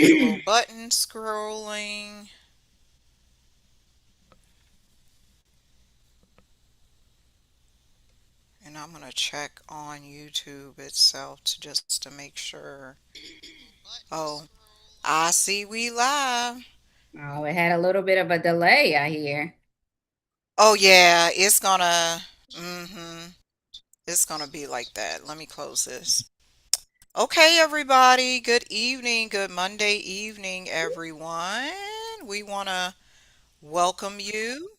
The little button scrolling. And I'm gonna check on YouTube itself just to make sure. Oh, I see we live. Oh, it had a little bit of a delay, I hear. Oh yeah, it's gonna be like that. Let me close this. Okay, everybody. Good evening. Good Monday evening, everyone. We wanna welcome you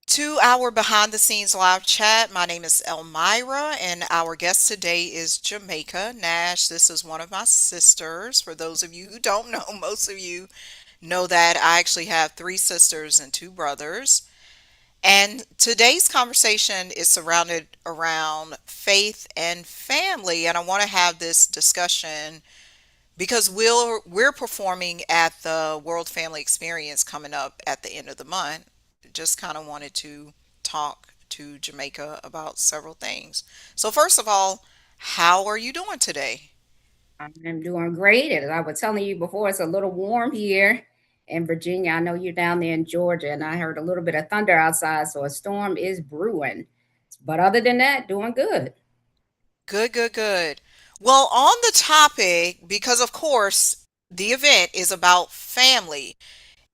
to our behind the scenes live chat. My name is Elmira, and our guest today is Jamaica Nash. This is one of my sisters. For those of you who don't know, most of you know that I actually have three sisters and two brothers. And today's conversation is surrounded around faith and family. And I want to have this discussion because we're performing at the World Family Experience coming up at the end of the month. Just kind of wanted to talk to Jamaica about several things. So first of all, how are you doing today? I'm doing great. As I was telling you before, it's a little warm here in Virginia. I know you're down there in Georgia, and I heard a little bit of thunder outside, so a storm is brewing. But other than that, doing good. Good, good, good. Well, on the topic, because of course the event is about family.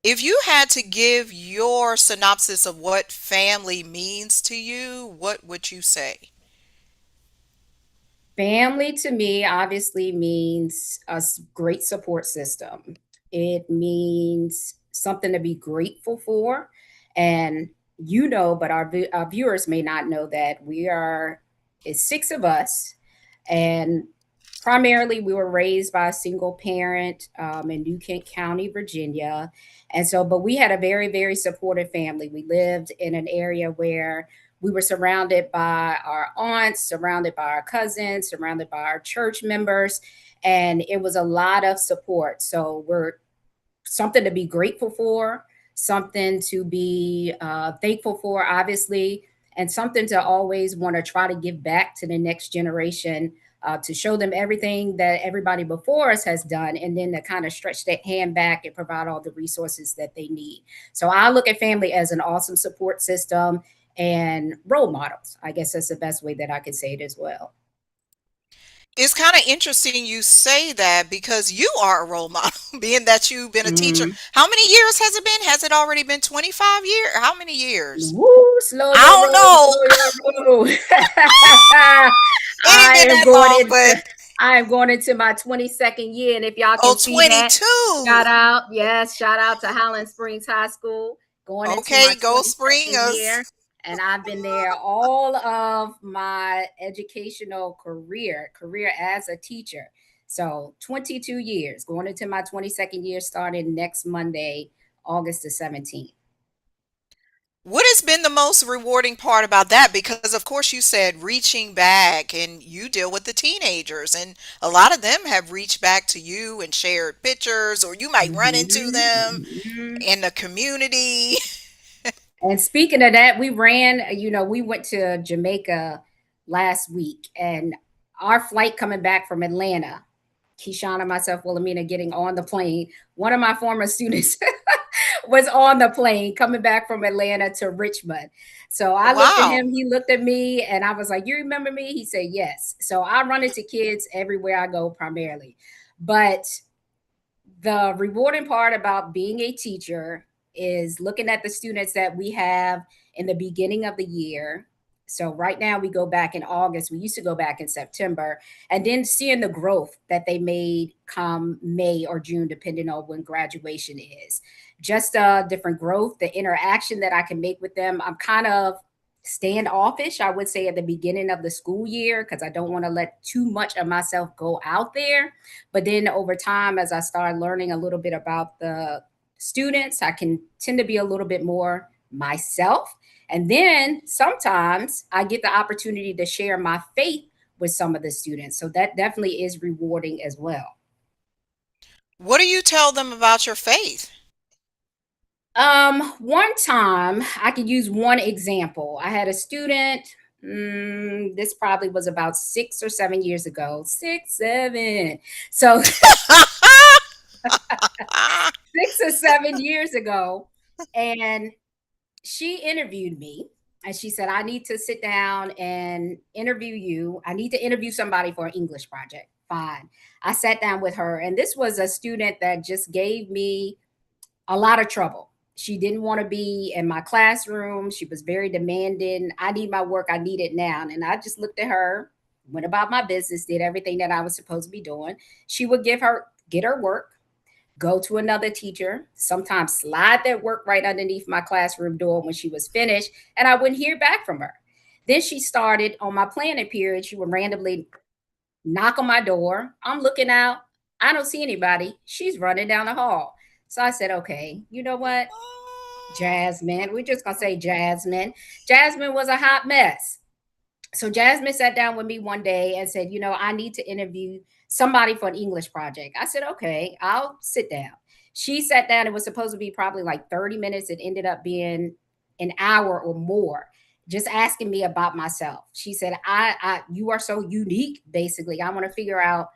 If you had to give your synopsis of what family means to you, what would you say? Family to me obviously means great support system. It means something to be grateful for. And but our viewers may not know that it's six of us. And primarily, we were raised by a single parent in New Kent County, Virginia. And so, but we had a very, very supportive family. We lived in an area where we were surrounded by our aunts, surrounded by our cousins, surrounded by our church members, and it was a lot of support. So we're something to be grateful for, something to be thankful for, obviously, and something to always want to try to give back to the next generation. To show them everything that everybody before us has done, and then to kind of stretch that hand back and provide all the resources that they need. So I look at family as an awesome support system and role models. I guess that's the best way that I could say it as well. It's kind of interesting you say that because you are a role model, being that you've been a teacher. Mm-hmm. How many years has it been? Has it already been 25 years? How many years? Woo, slow I your don't roll, know. slow your roll. It ain't I been am that going long, into but I am going into my 22nd year. And if y'all oh, can see that, 22. shout out to Highland Springs High School, going into my Okay, go spring 22nd us. year. And I've been there all of my educational career as a teacher. So 22 years, going into my 22nd year, starting next Monday, August the 17th. What has been the most rewarding part about that? Because, of course, you said reaching back and you deal with the teenagers, and a lot of them have reached back to you and shared pictures, or you might run into Mhm, them mhm. in the community. And speaking of that, we went to Jamaica last week, and our flight coming back from Atlanta, Keyshawn and myself, Wilhelmina, getting on the plane. One of my former students was on the plane coming back from Atlanta to Richmond. So I looked at Wow. him, he looked at me, and I was like, "You remember me?" He said, "Yes." So I run into kids everywhere I go, primarily. But the rewarding part about being a teacher is looking at the students that we have in the beginning of the year. So right now we go back in August. We used to go back in September, and then seeing the growth that they made come May or June, depending on when graduation is. Just different growth, the interaction that I can make with them. I'm kind of standoffish, I would say, at the beginning of the school year because I don't want to let too much of myself go out there. But then over time, as I start learning a little bit about the students, I can tend to be a little bit more myself. And then sometimes I get the opportunity to share my faith with some of the students. So that definitely is rewarding as well. What do you tell them about your faith? One time I could use one example. I had a student. This probably was about 6 or 7 years ago. Six, seven. So 7 years ago. And she interviewed me and she said, I need to sit down and interview you. I need to interview somebody for an English project. Fine. I sat down with her, and this was a student that just gave me a lot of trouble. She didn't want to be in my classroom. She was very demanding. I need my work. I need it now. And I just looked at her, went about my business, did everything that I was supposed to be doing. She would get her work, go to another teacher, sometimes slide that work right underneath my classroom door when she was finished, and I wouldn't hear back from her. Then she started on my planning period. She would randomly knock on my door. I'm looking out. I don't see anybody. She's running down the hall. So I said, okay, you know what? Jasmine, we're just going to say Jasmine. Jasmine was a hot mess. So Jasmine sat down with me one day and said, I need to interview somebody for an English project. I said, okay, I'll sit down. She sat down. It was supposed to be probably like 30 minutes. It ended up being an hour or more, just asking me about myself. She said, you are so unique, basically. I want to figure out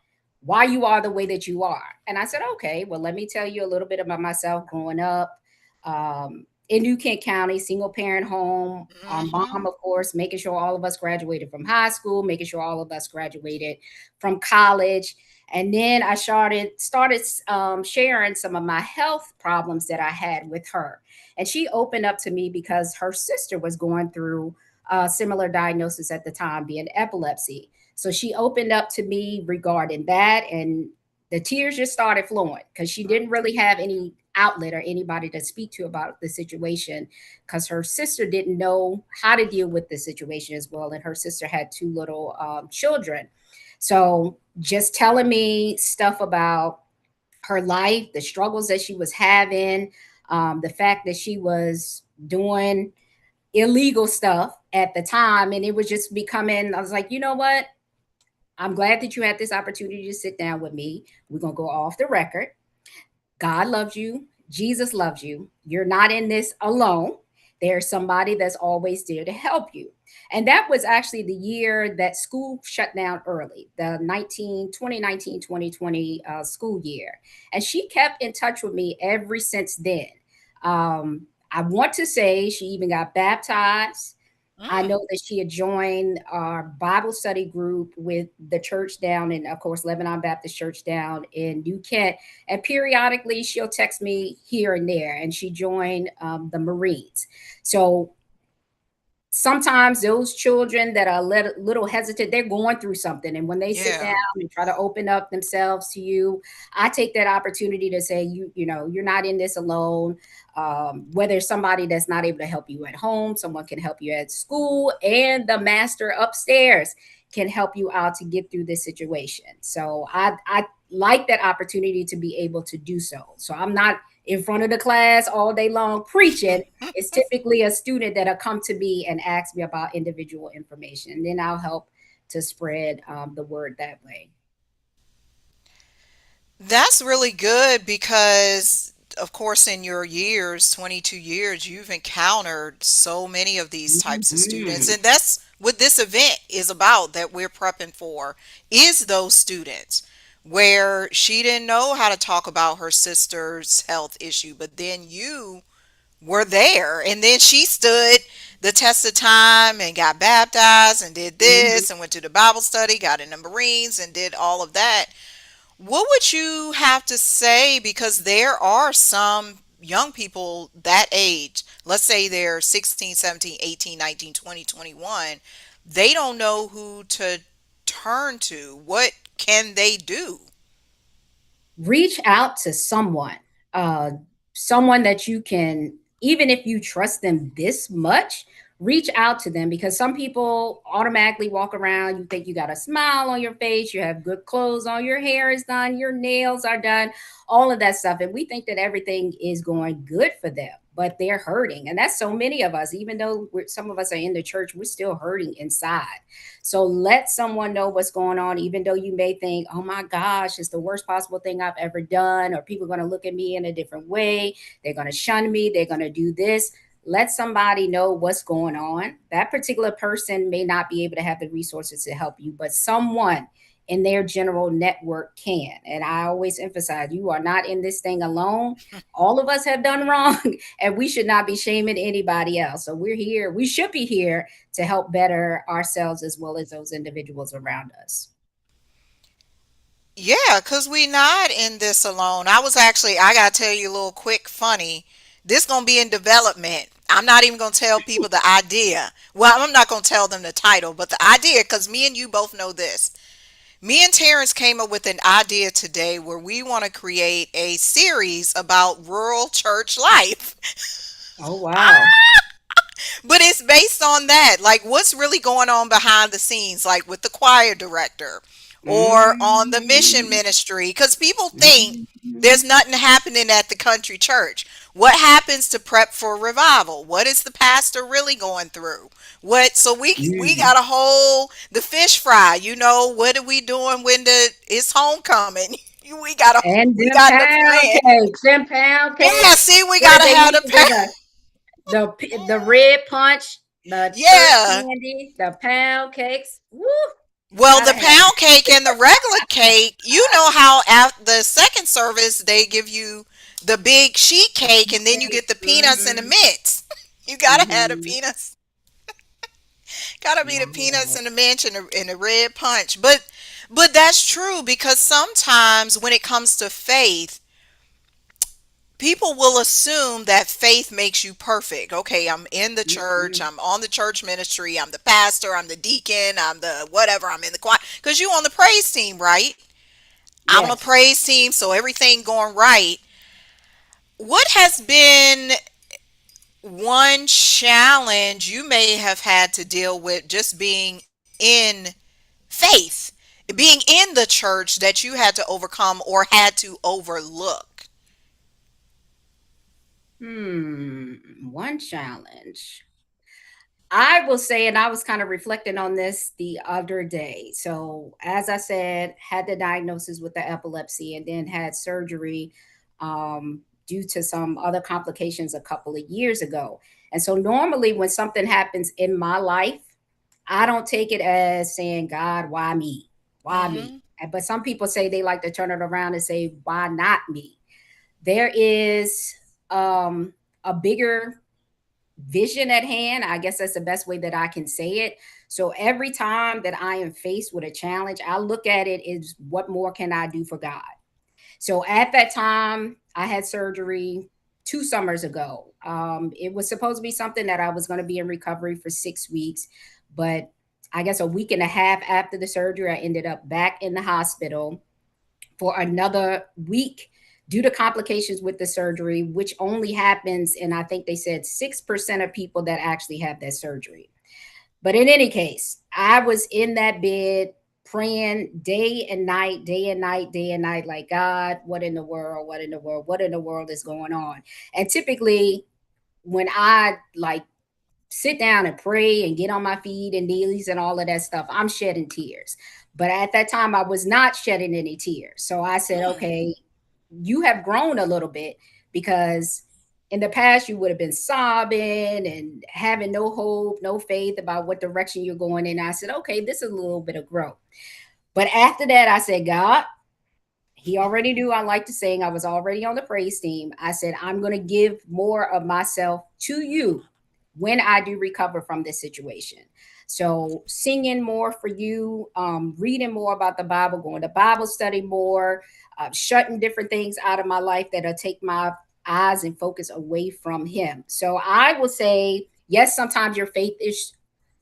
why you are the way that you are. And I said, okay, well, let me tell you a little bit about myself growing up. In New Kent County, single parent home. Our Mm-hmm. mom, of course, making sure all of us graduated from high school, making sure all of us graduated from college. And then I started sharing some of my health problems that I had with her. And she opened up to me because her sister was going through a similar diagnosis at the time, being epilepsy. So she opened up to me regarding that, and the tears just started flowing because she didn't really have any outlet or anybody to speak to about the situation, because her sister didn't know how to deal with the situation as well, and her sister had two little children. So just telling me stuff about her life, the struggles that she was having, the fact that she was doing illegal stuff at the time, and it was just becoming, I was like, you know what, I'm glad that you had this opportunity to sit down with me. We're going to go off the record. God loves you. Jesus loves you. You're not in this alone. There's somebody that's always there to help you. And that was actually the year that school shut down early, the 2020 school year. And she kept in touch with me ever since then. I want to say she even got baptized. I Mm. know that she had joined our Bible study group with the church down in, of course, Lebanon Baptist Church down in New Kent. And periodically she'll text me here and there. And she joined the Marines. So sometimes those children that are little hesitant, they're going through something, and when they sit down Yeah. and try to open up themselves to you, I take that opportunity to say, you're not in this alone. Whether it's somebody that's not able to help you at home, someone can help you at school, and the master upstairs can help you out to get through this situation. So I like that opportunity to be able to do so. So I'm not in front of the class all day long preaching. It's typically a student that'll come to me and ask me about individual information, and then I'll help to spread the word that way. That's really good because, of course, in your years, 22 years, you've encountered so many of these types of students. Mhm. And that's what this event is about that we're prepping for, is those students where she didn't know how to talk about her sister's health issue, but then you were there. And then she stood the test of time and got baptized and did Mhm. this and went to the Bible study, got in the Marines and did all of that. What would you have to say? Because there are some young people that age, let's say they're 16, 17, 18, 19, 20, 21. They don't know who to turn to. What can they do? Reach out to uh, someone that you can, even if you trust them this much, reach out to them, because some people automatically walk around. You think you got a smile on your face, you have good clothes on, your hair is done, your nails are done, all of that stuff. And we think that everything is going good for them, but they're hurting. And that's so many of us, even though some of us are in the church, we're still hurting inside. So let someone know what's going on, even though you may think, oh my gosh, it's the worst possible thing I've ever done, or people are going to look at me in a different way. They're going to shun me. They're going to do this. Let somebody know what's going on. That particular person may not be able to have the resources to help you, but someone in their general network can. And I always emphasize, you are not in this thing alone. All of us have done wrong, and we should not be shaming anybody else. So we're here, we should be here to help better ourselves as well as those individuals around us. Yeah, because we not in this alone. I got to tell you a little quick funny. This going to be in development. I'm not even going to tell people the idea. Well, I'm not going to tell them the title, but the idea, because me and you both know this. Me and Terrence came up with an idea today where we want to create a series about rural church life. Oh, wow. But it's based on that. Like, what's really going on behind the scenes, like with the choir director or on the mission Mm-hmm. ministry? Because people think Mm-hmm. there's nothing happening at the country church. What happens to prep for revival? What is the pastor really going through? What so we Mm. got a whole the fish fry, what are we doing when it's homecoming? And We them got the pound plan. cakes, them pound Yeah, cakes. see, we What did gotta they have used the to do? The red punch, the church yeah. candy, the pound cakes. Woo! Well, Gotta the have pound cake and the regular cake, you know how after the second service they give you the big sheet cake and then you it. get the peanuts and the Mm-hmm. mints. You gotta have the Mm-hmm. peanuts. Gotta be My the peanuts Lord. and the mints and the red punch. But that's true because sometimes when it comes to faith, people will assume that faith makes you perfect. Okay, I'm in the church, Mm-mm. I'm on the church ministry, I'm the pastor, I'm the deacon, I'm the whatever, I'm in the choir. Because you on the praise team, right? I'm on a Yes. praise team, so everything going right. What has been one challenge you may have had to deal with just being in faith, being in the church that you had to overcome or had to overlook? One challenge. I will say, and I was kind of reflecting on this the other day. So, as I said, had the diagnosis with the epilepsy and then had surgery um, due to some other complications a couple of years ago. And so, normally, when something happens in my life, I don't take it as saying, God, why me? Why me? Hmm. But some people say they like to turn it around and say, why not me? There is um, a bigger vision at hand. I guess that's the best way that I can say it. So every time that I am faced with a challenge, I look at it as what more can I do for God? So at that time, I had surgery 2 summers ago. It was supposed to be something that I was going to be in recovery for 6 weeks, but I guess a week and a half after the surgery, I ended up back in the hospital for another week due to complications with the surgery, which only happens in, I think they said, 6% of people that actually have that surgery. But in any case, I was in that bed praying day and night, day and night, day and night, like, God, what in the world, what in the world, what in the world is going on? And typically, when I like sit down and pray and get on my feet and knees and all of that stuff, I'm shedding tears. But at that time, I was not shedding any tears. So I said, Hmm. okay, you have grown a little bit because in the past you would have been sobbing and having no hope, no faith about what direction you're going in. I said, okay, this is a little bit of growth. But after that, I said, God, he already knew I liked to sing. I was already on the praise team. I said, I'm going to give more of myself to you when I do recover from this situation. So, singing more for you, reading more about the Bible, going to Bible study more, shutting different things out of my life that'll take my eyes and focus away from Him. So, I will say, yes, sometimes your faith is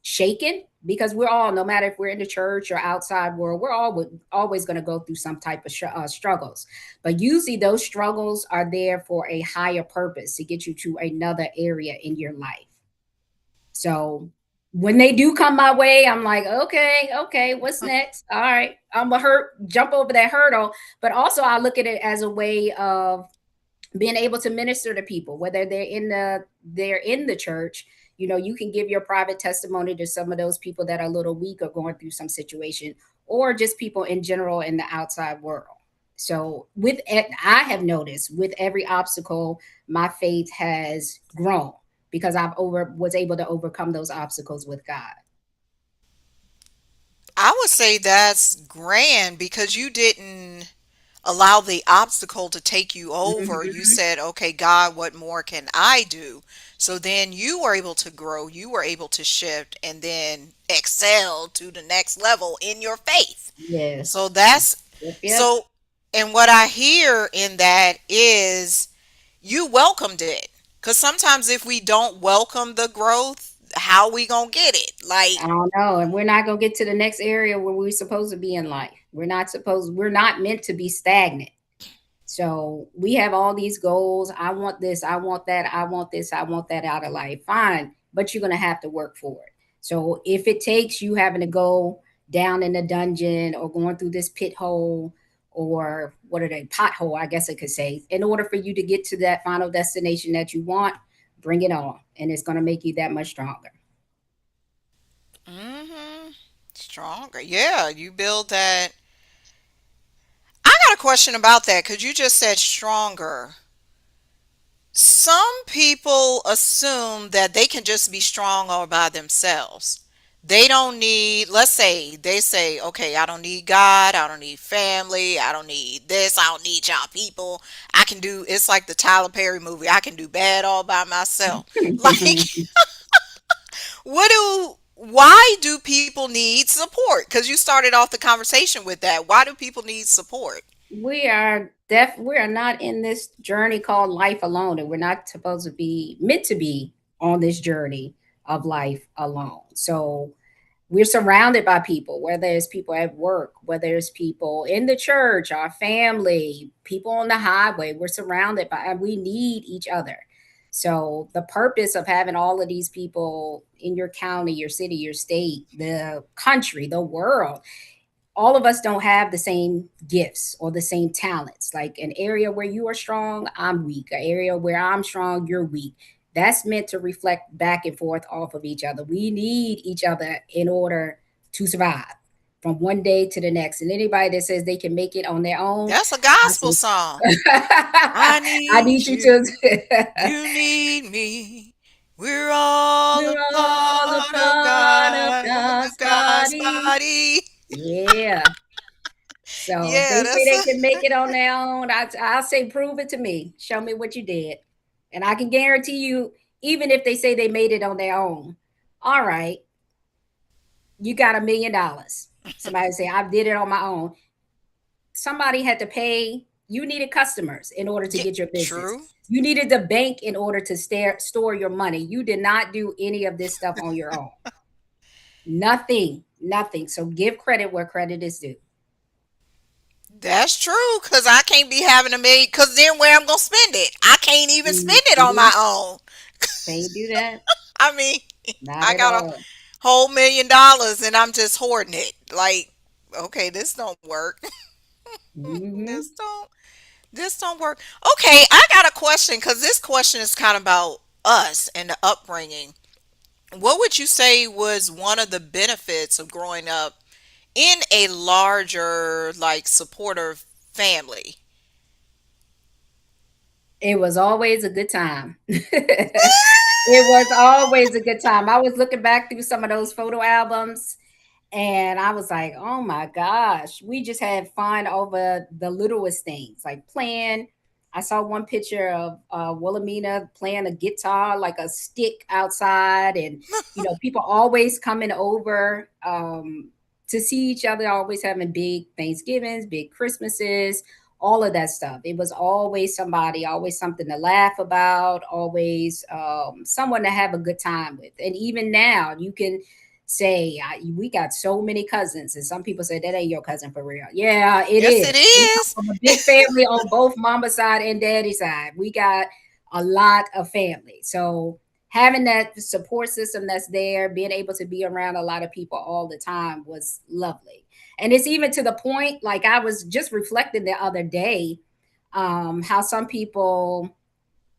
shaken because we're all, no matter if we're in the church or outside world, we're all always going to go through some type of struggles. But usually those struggles are there for a higher purpose to get you to another area in your life. So when they do come my way, I'm like, okay, okay, what's next? All right, I'm gonna jump over that hurdle. But also, I look at it as a way of being able to minister to people, whether they're in the church. You know, you can give your private testimony to some of those people that are a little weak or going through some situation, or just people in general in the outside world. So with it, I have noticed with every obstacle, my faith has grown because I've over was able to overcome those obstacles with God. I would say that's grand because you didn't allow the obstacle to take you over. You Hmm. said, okay, God, what more can I do? So then you were able to grow, you were able to shift and then excel to the next level in your faith. So Yes. that's Yep. Yep. so, and what I hear in that is you welcomed it. Because sometimes if we don't welcome the growth, how we gonna get it? Like, I don't know. And we're not gonna get to the next area where we're supposed to be in life. We're not meant to be stagnant. So we have all these goals. I want this, I want that, I want this, I want that out of life. Fine, but you're gonna have to work for it. So if it takes you having to go down in the dungeon or going through this pit hole or what are they, pothole, I guess I could say, in order for you to get to that final destination that you want, bring it on. And it's gonna make you that much stronger. mm-hmm, stronger. Yeah, you build that. I got a question about that because you just said stronger. Some people assume that they can just be strong all by themselves. They don't need, let's say, they say, okay, I don't need God, I don't need family, I don't need this, I don't need y'all people. I can do, it's like the Tyler Perry movie, I can do bad all by myself. Like, why do people need support? Because you started off the conversation with that. Why do people need support? We are not in this journey called life alone, and we're not supposed to be meant to be on this journey of life alone. So we're surrounded by people, whether it's people at work, whether it's people in the church, our family, people on the highway. We're surrounded by, and we need each other. So the purpose of having all of these people in your county, your city, your state, the country, the world, all of us don't have the same gifts or the same talents. Like an area where you are strong, I'm weak. An area where I'm strong, you're weak. That's meant to reflect back and forth off of each other. We need each other in order to survive from one day to the next. And anybody that says they can make it on their own, That's a I gospel say, song. I I need need you to. you. You need me. We're all a We're all a part of part of God, God's God's body. body. Yeah. So if Yeah, they say that's they a can make it on their own, I'll say, prove it to me. Show me what you did. And I can guarantee you, even if they say they made it on their own, all right, you got $1 million. Somebody say, I did it on my own. Somebody had to pay. You needed customers in order to yeah, get your business. true. You needed the bank in order to store your money. You did not do any of this stuff on your own. Nothing, nothing. So give credit where credit is due. That's true, cause I can't be having a million. Cause then where I'm gonna spend it? I can't even spend it on Mhm. my own. Can't do that. I mean, Not I at got a all. whole $1 million and I'm just hoarding it. Like, okay, this don't work. Hmm. This don't. This don't work. Okay, I got a question because this question is kind of about us and the upbringing. What would you say was one of the benefits of growing up in a larger, like, supportive family? It was always a good time. It was always a good time. I was looking back through some of those photo albums and I was like, oh my gosh, we just had fun over the littlest things, like playing. I saw one picture of Wilhelmina playing a guitar, like a stick outside, and people always coming over to see each other, always having big Thanksgivings, big Christmases, all of that stuff. It was always somebody, always something to laugh about, always someone to have a good time with. And even now, you can say we got so many cousins, and some people say that ain't your cousin for real. Yeah, it Yes, it is. We come is. from a big family on both mama side and daddy side. We got a lot of family. So having that support system that's there, being able to be around a lot of people all the time was lovely. And it's even to the point, like I was just reflecting the other day, how some people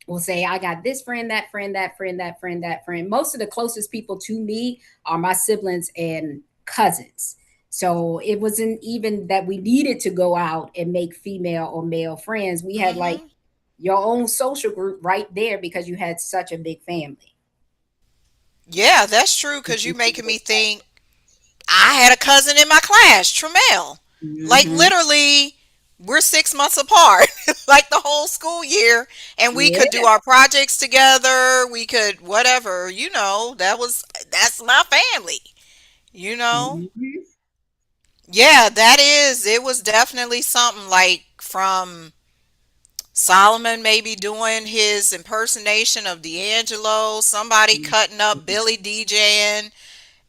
will say, I got this friend, that friend, that friend, that friend, that friend. Most of the closest people to me are my siblings and cousins. So it wasn't even that we needed to go out and make female or male friends. We had like Hmm. your own social group right there because you had such a big family. Yeah, that's true It because you really making me was think. I had a cousin in my class, Tremel. Like Hmm. literally, we're 6 months apart, like the whole school year, and we could do Yeah. our projects together. We could whatever, that's my family, you know. Hmm. Yeah, that is. It was definitely something like from Solomon maybe doing his impersonation of D'Angelo, somebody cutting up Billy DJing.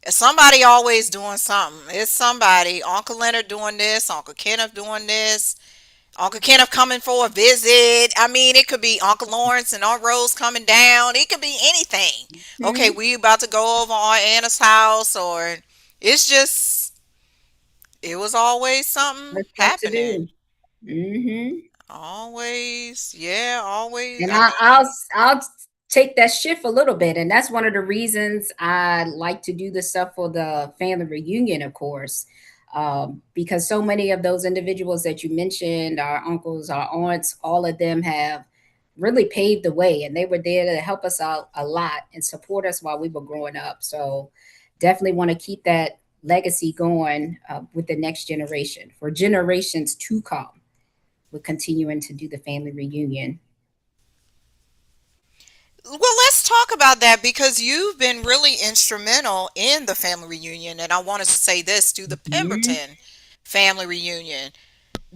Somebody always doing something. It's somebody. Uncle Leonard doing this, Uncle Kenneth doing this, Uncle Kenneth coming for a visit. I mean, it could be Uncle Lawrence and Aunt Rose coming down. It could be anything. Okay, Hmm. we about to go over Aunt Anna's house, or it's just, it was always something That's stuff to happening. do. Hmm. Always, yeah, always. And I mean, I'll take that shift a little bit, and that's one of the reasons I like to do the stuff for the family reunion, of course, because so many of those individuals that you mentioned, our uncles, our aunts, all of them have really paved the way, and they were there to help us out a lot and support us while we were growing up. So definitely want to keep that legacy going with the next generation for generations to come. We're continuing to do the family reunion. well, let's talk about that because you've been really instrumental in the family reunion, and I want to say this to the Mhm. Pemberton family reunion.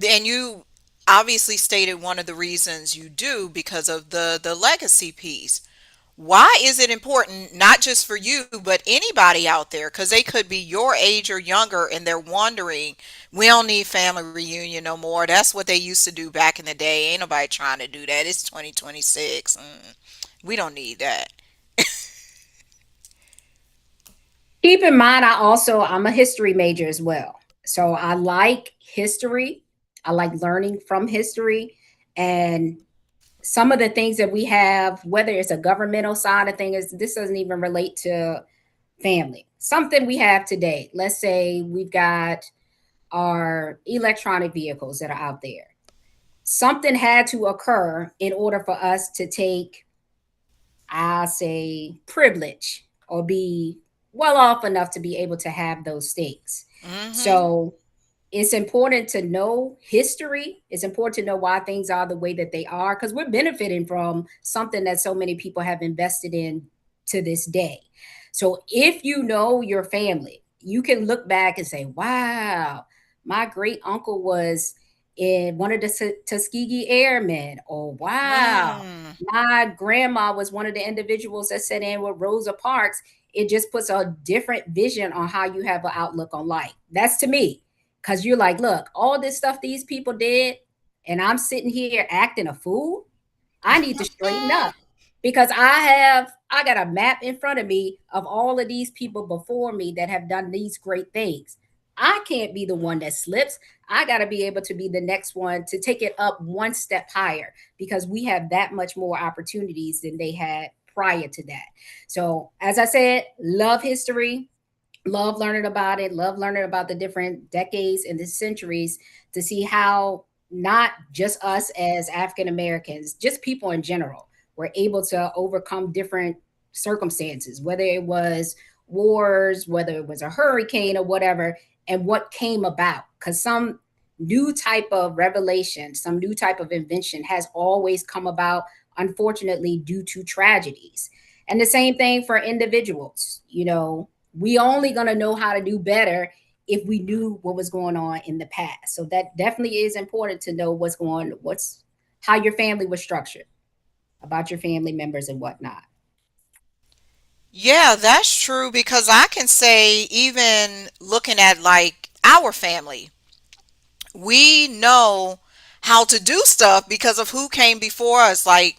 And you obviously stated one of the reasons you do because of the legacy piece. Why is it important, not just for you, but anybody out there? Because they could be your age or younger and they're wondering, we don't need family reunion no more. That's what they used to do back in the day. Ain't nobody trying to do that. It's 2026. We don't need that. Keep in mind, I'm a history major as well. So I like history. I like learning from history and some of the things that we have, whether it's a governmental side of things, this doesn't even relate to family. Something we have today. Let's say we've got our electronic vehicles that are out there. Something had to occur in order for us to take, I say, privilege or be well off enough to be able to have those things. Hmm. So it's important to know history. It's important to know why things are the way that they are because we're benefiting from something that so many people have invested in to this day. So if you know your family, you can look back and say, wow, my great uncle was in one of the Tuskegee Airmen. Or wow, Mm. my grandma was one of the individuals that sat in with Rosa Parks. It just puts a different vision on how you have an outlook on life. That's to me. Cause you're like, look, all this stuff these people did, and I'm sitting here acting a fool. I need to straighten up because I got a map in front of me of all of these people before me that have done these great things. I can't be the one that slips. I got to be able to be the next one to take it up one step higher because we have that much more opportunities than they had prior to that. So, as I said, love history, love learning about it, love learning about the different decades and the centuries to see how not just us as African Americans, just people in general, were able to overcome different circumstances, whether it was wars, whether it was a hurricane or whatever, and what came about. Because some new type of revelation, some new type of invention has always come about, unfortunately, due to tragedies. And the same thing for individuals. We only going to know how to do better if we knew what was going on in the past. So that definitely is important to know what's how your family was structured, about your family members and whatnot. Yeah, that's true because I can say, even looking at like our family, we know how to do stuff because of who came before us. Like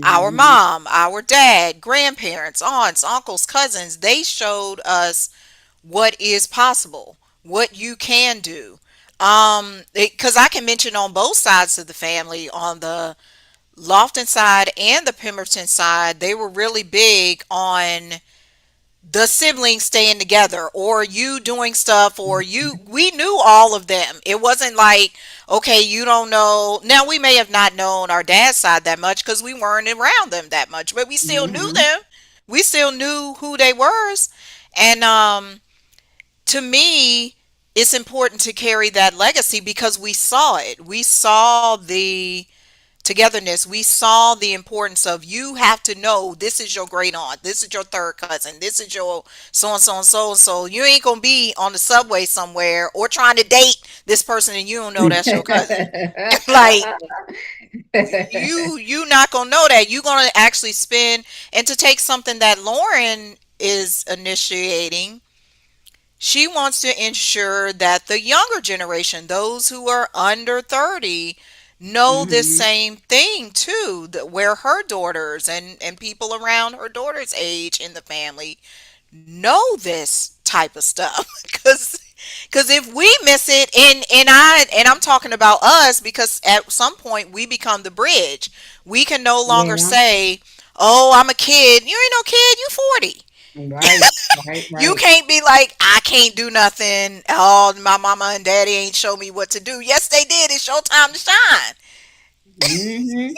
our Mm-hmm. mom, our dad, grandparents, aunts, uncles, cousins, they showed us what is possible, what you can do. Because I can mention on both sides of the family, on the Lofton side and the Pemberton side, they were really big on the siblings staying together, or you doing stuff, or we knew all of them. It wasn't like, okay, you don't know. Now, we may have not known our dad's side that much because we weren't around them that much, but we still knew Mm-hmm. them. We still knew who they were. And to me, it's important to carry that legacy because we saw it. We saw the togetherness. We saw the importance of you have to know this is your great aunt, this is your third cousin, this is your so and so and so and so. You ain't gonna be on the subway somewhere or trying to date this person and you don't know that's your cousin. Like you not gonna know that. You gonna actually spend, and to take something that Lauren is initiating, she wants to ensure that the younger generation, those who are under 30, know this Hmm. same thing too, that where her daughters and people around her daughter's age in the family know this type of stuff. Because if we miss it, and I'm talking about us, because at some point we become the bridge. We can no longer Yeah. say, oh, I'm a kid. You ain't no kid, you 40. Right. Right. You Right. can't be like, I can't do nothing. Oh, my mama and daddy ain't show me what to do. Yes, they did. It's your time to shine. Hmm.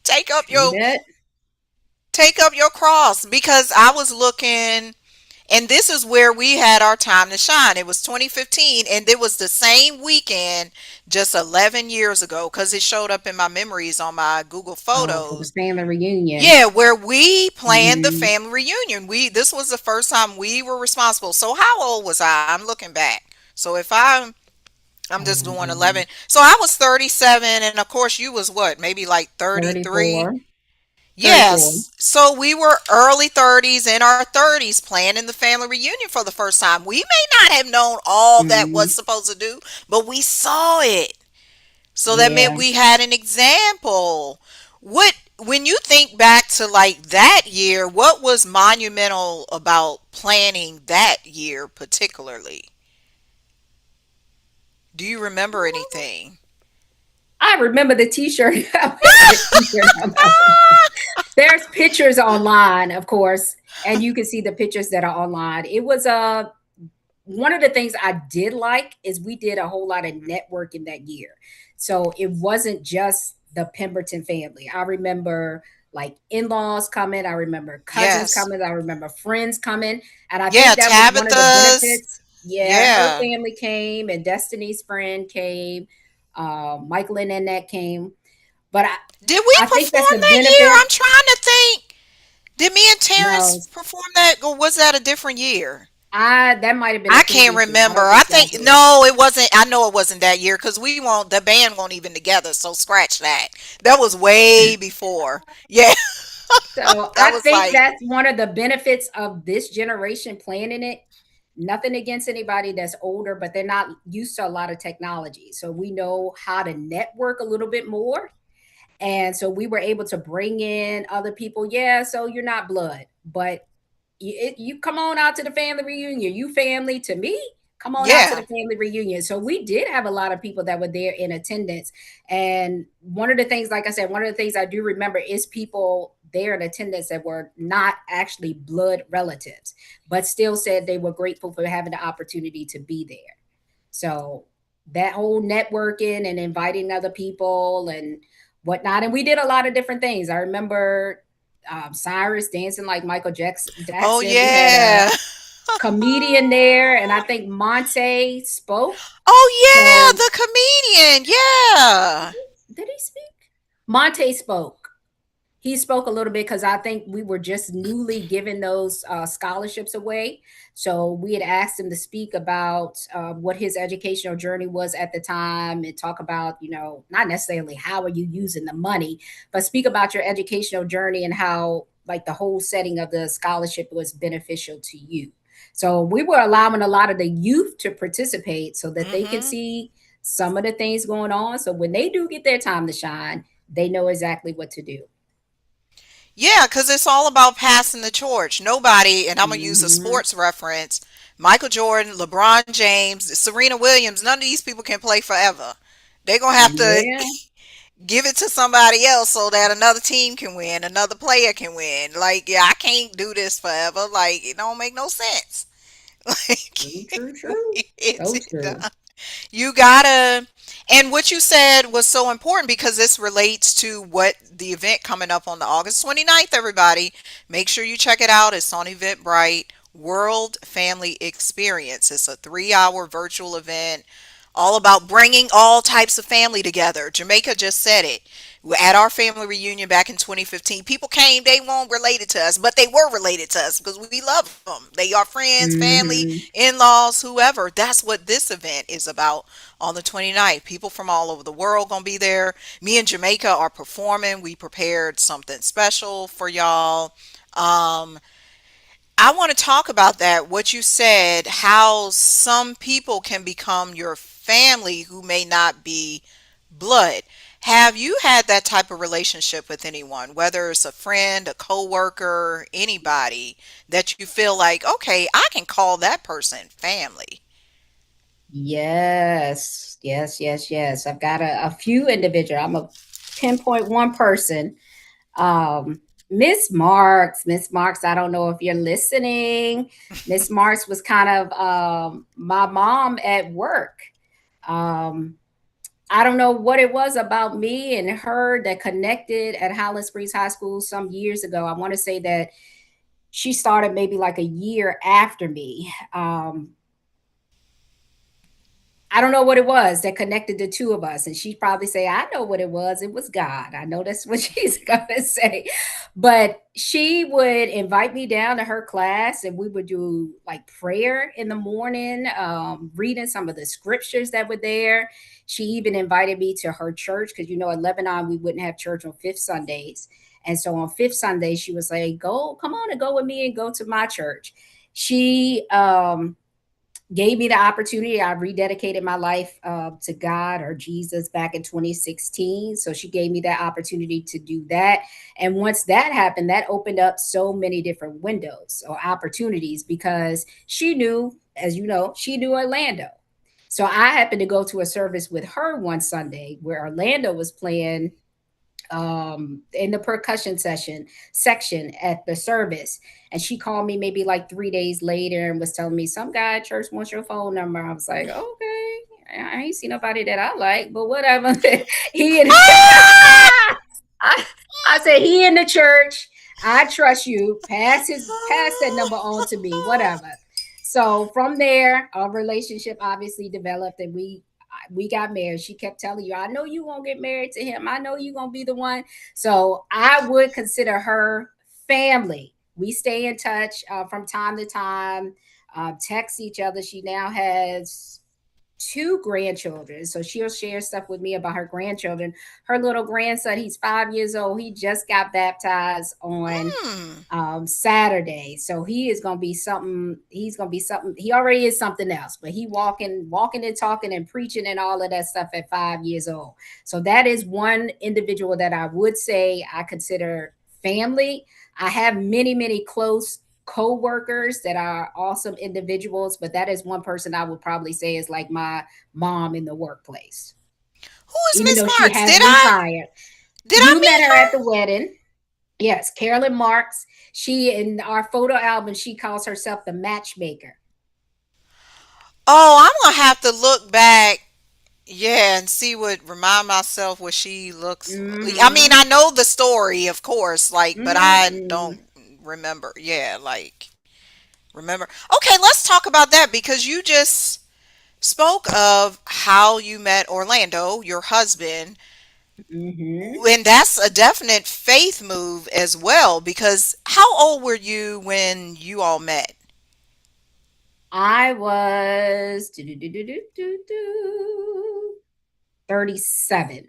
Take up True your that. take up your cross. Because I was looking, and this is where we had our time to shine. It was 2015, and it was the same weekend just 11 years ago because it showed up in my memories on my Google For the Photos. family reunion. Yeah, where we planned the Hmm. family reunion. This was the first time we were responsible. So how old was I? I'm looking back. So if I'm just doing 11. So I was 37, and of course you was what? Maybe like 33. 34. 34. Yes. So we were early 30s, in our 30s, planning the family reunion for the first time. We may not have known all that was Hmm. supposed to do, but we saw it. So that meant Yeah. we had an example. What when you think back to like that year, what was monumental about planning that year particularly? Do you remember anything? I remember the T-shirt. I wear the T-shirt on my There's pictures online, of course, and you can see the pictures that are online. It was one of the things I did like is we did a whole lot of networking that year. So it wasn't just the Pemberton family. I remember like in-laws coming, I remember cousins Yes. coming, I remember friends coming, and I Yeah, think that was one of the Tabitha's. benefits. Yeah, her Yeah. family came and Destiny's friend came, Michael and Annette came, but Did we I think that's perform the that year? benefit. I'm trying to think. Did me and No, Terrence perform that, or was that a different year? I that might have been a I can't previous year. I remember. don't I think that think year. no, it wasn't. I know it wasn't that year because the band won't even together. So scratch that. That was way before. Yeah, So that I was think like, that's one of the benefits of this generation planning it. Nothing against anybody that's older, but they're not used to a lot of technology. So we know how to network a little bit more. And so we were able to bring in other people. Yeah, so you're not blood, but you come on out to the family reunion. You family to me. Come on out to the yeah. family reunion. So we did have a lot of people that were there in attendance. And one of the things, like I said, one of the things I do remember is people there in attendance that were not actually blood relatives, but still said they were grateful for having the opportunity to be there. So that whole networking and inviting other people and whatnot. And we did a lot of different things. I remember Cyrus dancing like Michael Jackson. Oh Jackson. We had a yeah. comedian there, and I think Monte spoke. Oh So yeah, the comedian. Yeah. did he speak? Monte spoke. He spoke a little bit because I think we were just newly giving those scholarships away. So we had asked him to speak about what his educational journey was at the time and talk about, not necessarily how are you using the money, but speak about your educational journey and how like the whole setting of the scholarship was beneficial to you. So we were allowing a lot of the youth to participate so that they can Mhm. see some of the things going on. So when they do get their time to shine, they know exactly what to do. Yeah, because it's all about passing the torch. Nobody, and I'm gonna use a Mhm. sports reference. Michael Jordan, LeBron James, Serena Williams. None of these people can play forever. They're gonna have to Yeah, give it to somebody else so that another team can win, another player can win. Like, yeah, I can't do this forever. Like, it don't make no sense. true, Like, true, true. So it true. you gotta, and what you said was so important because this relates to what the event coming up on the August 29th, everybody. Make sure you check it out. It's on Eventbrite. World Family Experience. It's a 3 hour virtual event all about bringing all types of family together. Jamaica just said it. At our family reunion back in 2015, people came, they weren't related to us, but they were related to us because we love them. They are friends, family, Mm-hmm. in laws, whoever. That's what this event is about on the 29th. People from all over the world going to be there. Me and Jamaica are performing. We prepared something special for y'all. Um, I want to talk about that, what you said, how some people can become your family who may not be blood. Have you had that type of relationship with anyone, whether it's a friend, a coworker, anybody that you feel like, okay, I can call that person family? Yes, yes, yes, yes. I've got a few individual. I'm a pinpoint one person. Um, Miss Marks, I don't know if you're listening. Miss Marks was kind of my mom at work. Um, I don't know what it was about me and her that connected at Highland Springs High School some years ago. I want to say that she started maybe like a year after me. I don't know what it was that connected the two of us. And she'd probably say, I know what it was. It was God. I know that's what she's going to say. But she would invite me down to her class and we would do like prayer in the morning, reading some of the scriptures that were there. She even invited me to her church because, you know, in Lebanon, we wouldn't have church on fifth Sundays. And so on fifth Sunday, she was like, go, come on and go with me and go to my church. She, gave me the opportunity. I rededicated my life to God or Jesus back in 2016. So she gave me that opportunity to do that. And once that happened, that opened up so many different windows or opportunities because she knew, as you know, she knew Orlando. So I happened to go to a service with her one Sunday where Orlando was playing in the percussion session section at the service. And she called me maybe like 3 days later and was telling me some guy at church wants your phone number. I was like, okay, I ain't see nobody that I like, but whatever. he in Ah! I, I said he in the church. I trust you. Pass that number on to me. Whatever. So from there, our relationship obviously developed, and we got married. She kept telling you, I know you won't get married to him. I know you're gonna be the one. So I would consider her family. We stay in touch from time to time, text each other. She now has two grandchildren. So she'll share stuff with me about her grandchildren. Her little grandson, he's 5 years old. He just got baptized on Hmm. Saturday. So he is gonna be something. He's gonna be something. He already is something else, but he walking and talking and preaching and all of that stuff at 5 years old. So that is one individual that I would say I consider family. I have many, many close co-workers that are awesome individuals, but that is one person I would probably say is like my mom in the workplace. Who is Even Miss though she Marks? has retired. Did I You met meet her at the her? wedding. Yes, Carolyn Marks. She in our photo album, she calls herself the matchmaker. Oh, I'm gonna have to look back. Yeah, and see what remind myself what she looks like. I mean, Mm-hmm. I know the story, of course, like, but I Mm-hmm. don't remember. Yeah, like remember. Okay, let's talk about that because you just spoke of how you met Orlando, your husband, Mm-hmm. and that's a definite faith move as well because how old were you when you all met? I was 37.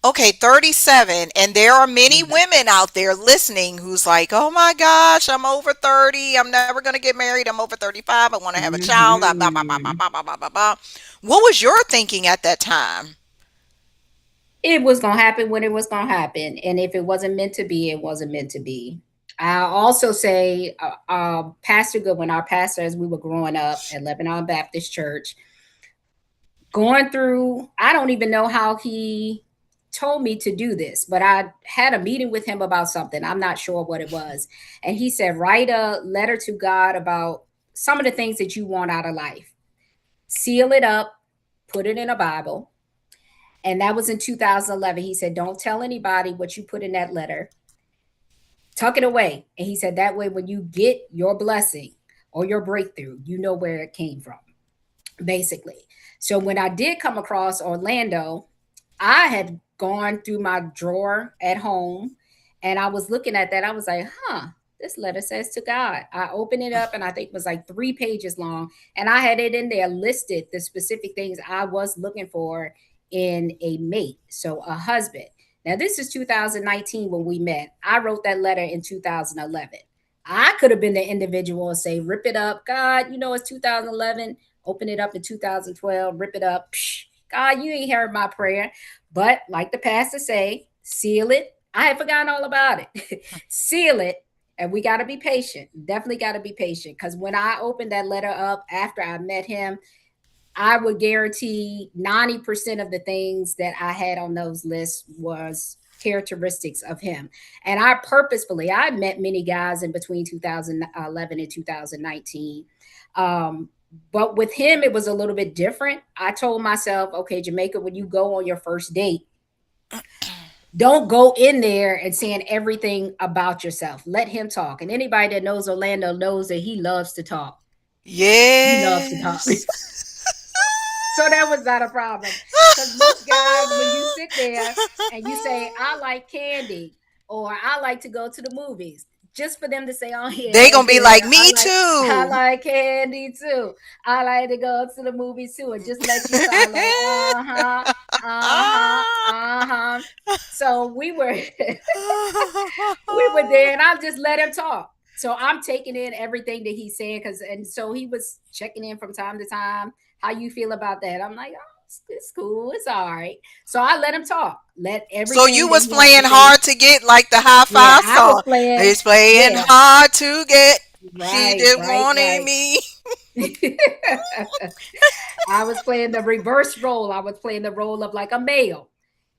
Okay, 37. And there are many Yes. women out there listening who's like, oh my gosh, I'm over 30. I'm never going to get married. I'm over 35. I want to have a child. Blah, blah, blah, blah, blah, Mm-hmm. blah, blah, blah, blah. What was your thinking at that time? It was gonna happen when it was gonna happen, and if it wasn't meant to be, it wasn't meant to be. I also say, Pastor Goodwin, our pastor, as we were growing up at Lebanon Baptist Church, going through, I don't even know how he told me to do this, but I had a meeting with him about something. I'm not sure what it was. And he said, write a letter to God about some of the things that you want out of life, seal it up, put it in a Bible. And that was in 2011. He said, don't tell anybody what you put in that letter, tuck it away. And he said, that way, when you get your blessing, or your breakthrough. You know where it came from, basically. So when I did come across Orlando, I had gone through my drawer at home and I was looking at that. I was like, huh, this letter says to God. I opened it up and I think it was like 3 pages long. And I had it in there listed the specific things I was looking for in a mate. So a husband. Now, this is 2019 when we met. I wrote that letter in 2011. I could have been the individual and say, rip it up. God, it's 2011. Open it up in 2012, rip it up. Psh, God, you ain't heard my prayer. But like the pastor say, seal it. I had forgotten all about it. Seal it. And we got to be patient. Definitely got to be patient. Because when I opened that letter up after I met him, I would guarantee 90% of the things that I had on those lists was characteristics of him. And I met many guys in between 2011 and 2019. Um, but with him, it was a little bit different. I told myself, okay, Jamaica, when you go on your first date, don't go in there and saying everything about yourself. Let him talk. And anybody that knows Orlando knows that he loves to talk. He loves to talk. Yes. So that was not a problem. Because most guys, when you sit there and you say, I like candy or I like to go to the movies, just for them to say, oh They yeah, gonna be yeah, like me I too. like candy too. I like to go to the movies too. And just let you talk like, uh-huh, uh-huh, uh-huh. So we were there and I just let him talk. So I'm taking in everything that he's saying and so he was checking in from time to time. How you feel about that? I'm like, oh, it's cool, it's all right. So I let him talk, let So you everything that was he has to playing say. hard to get like the high Yeah, five I was song. playing. He's playing Yeah, hard to get. She right, didn't right, want right. me. I was playing the reverse role. I was playing the role of like a male,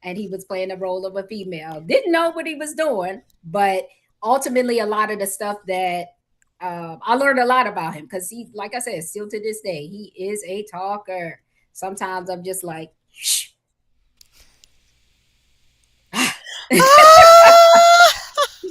and he was playing the role of a female. Didn't know what he was doing, but ultimately, a lot of the stuff that I learned a lot about him because he, like I said, still to this day, he is a talker. Sometimes I'm just like, shh.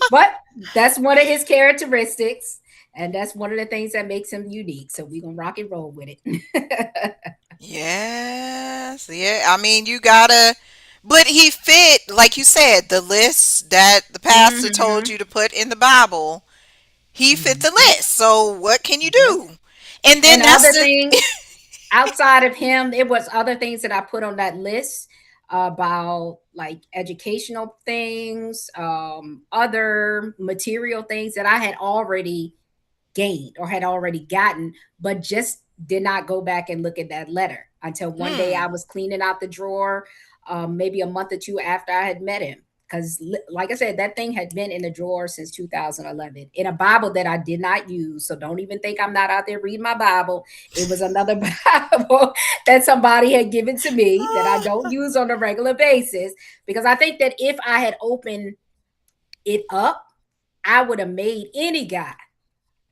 But that's one of his characteristics, and that's one of the things that makes him unique. So we're gonna rock and roll with it. Yes, yeah. I mean, you gotta, but he fit, like you said, the list that the pastor told Mm-hmm. you to put in the Bible. He fit the Mm-hmm. list. So what can you Yep. do? And then And that's other the. things outside of him, it was other things that I put on that list about like educational things, other material things that I had already gained or had already gotten, but just did not go back and look at that letter until one day I Hmm. was cleaning out the drawer, maybe a month or two after I had met him. Because, like I said, that thing had been in the drawer since 2011 in a Bible that I did not use. So don't even think I'm not out there reading my Bible. It was another Bible that somebody had given to me that I don't use on a regular basis. Because I think that if I had opened it up, I would have made any guy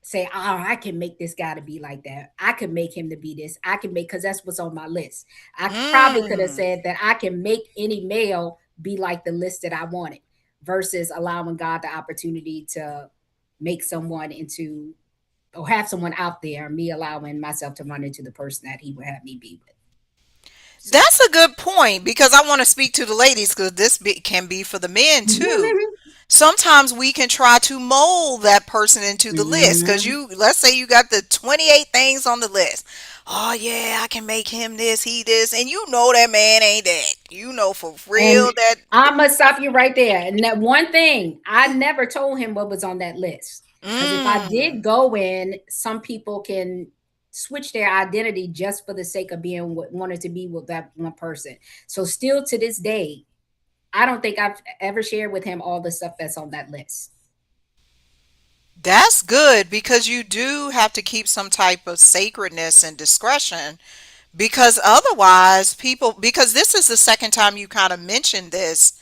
say, oh, I can make this guy to be like that. I can make him to be this. I can make, because that's what's on my list. I probably could have Hmm. said that I can make any male be like the list that I wanted versus allowing God the opportunity to make someone into or have someone out there, me allowing myself to run into the person that he would have me be with. So. That's a good point because I want to speak to the ladies because can be for the men too. Sometimes we can try to mold that person into the list because Mm-hmm. you, let's say you got the 28 things on the list. Oh yeah, I can make him this, he this, and you know that man ain't that. You know for And real that. I must stop you right there. And that one thing, I never told him what was on that list. Because if I Mm, did go in, some people can switch their identity just for the sake of being wanted to be with that one person. So still to this day, I don't think I've ever shared with him all the stuff that's on that list. that's good because you do have to keep some type of sacredness and discretion because otherwise people, because this is the second time you kind of mentioned this,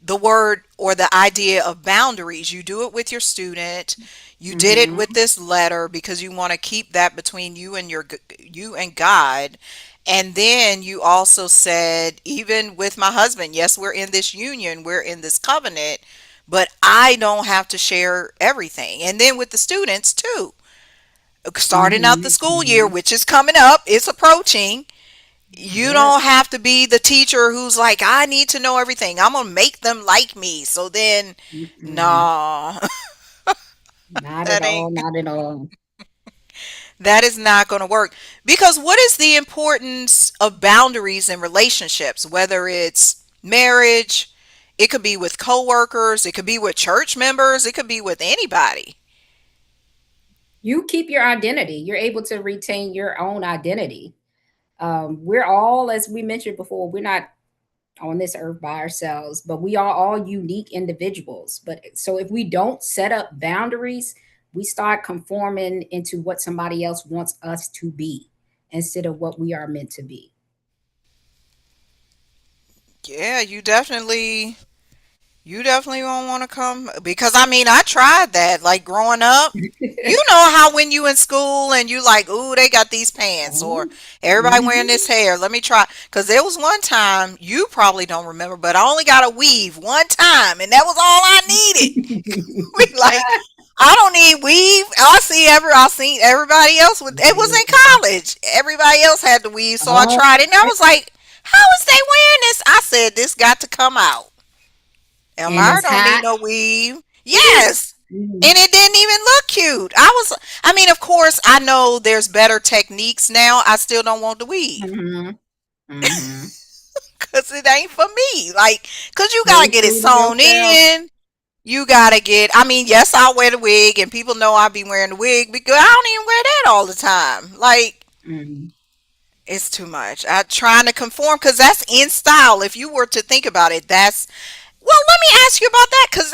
the word or the idea of boundaries. You do it with your student. You did it with Mm-hmm. this letter because you want to keep that between you and you and God. And then you also said, even with my husband, yes, we're in this union, we're in this covenant, but I don't have to share everything. And then with the students too. starting out the Mhm. school year, Mhm. which is coming up, it's approaching. You don't Yes. have to be the teacher who's like, I need to know everything. I'm gonna make them like me. So then, Mm-mm. no, Not at that ain't. all. Not at all. That is not going to work. Because what is the importance of boundaries in relationships, whether it's marriage, it could be with coworkers, it could be with church members, it could be with anybody. You keep your identity. You're able to retain your own identity. We're all, as we mentioned before, we're not on this earth by ourselves, but we are all unique individuals. But so if we don't set up boundaries, we start conforming into what somebody else wants us to be instead of what we are meant to be. Yeah, you definitely won't want to come because I mean I tried that like growing up. You know how when you in school and you like, ooh, they got these pants or Oh, everybody wearing this hmm. hair. Let me try. Because there was one time you probably don't remember, but I only got a weave one time, and that was all I needed. We like, I don't need weave. I seen everybody else with it was in college. Everybody else had the weave, so I Oh, tried it and I was like, how is they wearing this? I said this got to come out. and Elmira it's don't need hot. no weave. Yes. Mm-hmm. And it didn't even look cute. I mean, of course, I know there's better techniques now. I still don't want the weave Mm-hmm. because it ain't for me. Like, because you got to Stay get it true to sewn yourself. in. You got to I mean, yes, I'll wear the wig and people know I'll be wearing the wig because I don't even wear that all the time. Like, Mm. it's too much. I trying to conform because that's in style. If you were to think about it, that's well. Let me ask you about that because